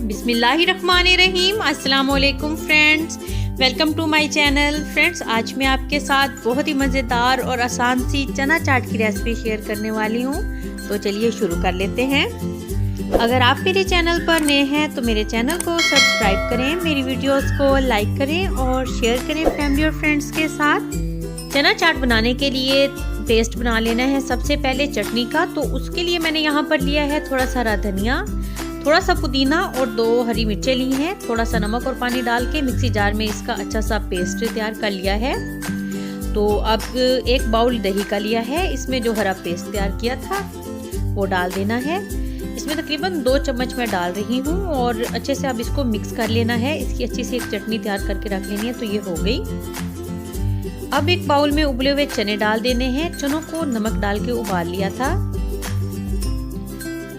बिस्मिल्लाहिर्रहमानिर्रहीम। अस्सलाम वालेकुम friends, welcome to my channel. Friends, आज मैं आपके साथ बहुत ही मज़ेदार और आसान सी चना चाट की रेसिपी शेयर करने वाली हूँ। तो चलिए शुरू कर लेते हैं। अगर आप मेरे चैनल पर नए हैं तो मेरे चैनल को सब्सक्राइब करें, मेरी वीडियोस को लाइक करें और शेयर करें फैमिली और फ्रेंड्स के साथ। चना चाट बनाने के लिए पेस्ट बना लेना है सबसे पहले चटनी का। तो उसके लिए मैंने यहाँ पर लिया है थोड़ा सा हरा धनिया, थोड़ा सा पुदीना और 2 हरी मिर्चें ली हैं। थोड़ा सा नमक और पानी डाल के मिक्सी जार में इसका अच्छा सा पेस्ट तैयार कर लिया है। तो अब 1 बाउल दही का लिया है, इसमें जो हरा पेस्ट तैयार किया था वो डाल देना है। इसमें तकरीबन 2 चम्मच मैं डाल रही हूँ और अच्छे से अब इसको मिक्स कर लेना है। इसकी अच्छी सी एक चटनी तैयार करके रख लेनी है। तो ये हो गई। अब 1 बाउल में उबले हुए चने डाल देने हैं। चनों को नमक डाल के उबाल लिया था।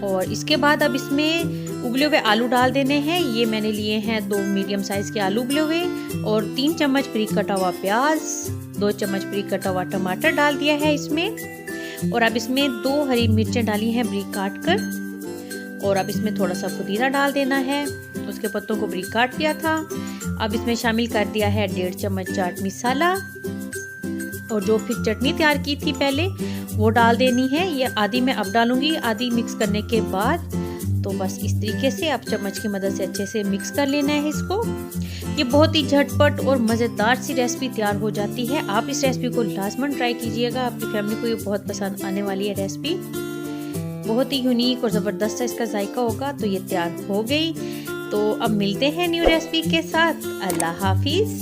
और इसके बाद अब इसमें उबले हुए आलू डाल देने हैं। ये मैंने लिए हैं 2 मीडियम साइज के आलू उबले हुए और 3 चम्मच बारीक कटा हुआ प्याज, 2 चम्मच बारीक कटा हुआ टमाटर डाल दिया है इसमें। और अब इसमें 2 हरी मिर्चें डाली हैं बारीक काट कर। और अब इसमें थोड़ा सा पुदीना डाल देना है, उसके पत्तों को बारीक काट दिया था। अब इसमें शामिल कर दिया है 1.5 चम्मच चाट मसाला और जो फिर चटनी तैयार की थी पहले वो डाल देनी है। ये आधी मैं अब डालूंगी, आधी मिक्स करने के बाद। तो बस इस तरीके से आप चम्मच की मदद से अच्छे से मिक्स कर लेना है इसको। ये बहुत ही झटपट और मज़ेदार सी रेसिपी तैयार हो जाती है। आप इस रेसिपी को लाजमन ट्राई कीजिएगा, आपकी फैमिली को ये बहुत पसंद आने वाली है रेसिपी। बहुत ही यूनिक और ज़बरदस्त सा इसका जायका होगा। तो ये तैयार हो गई। तो अब मिलते हैं न्यू रेसिपी के साथ। अल्लाह हाफिज़।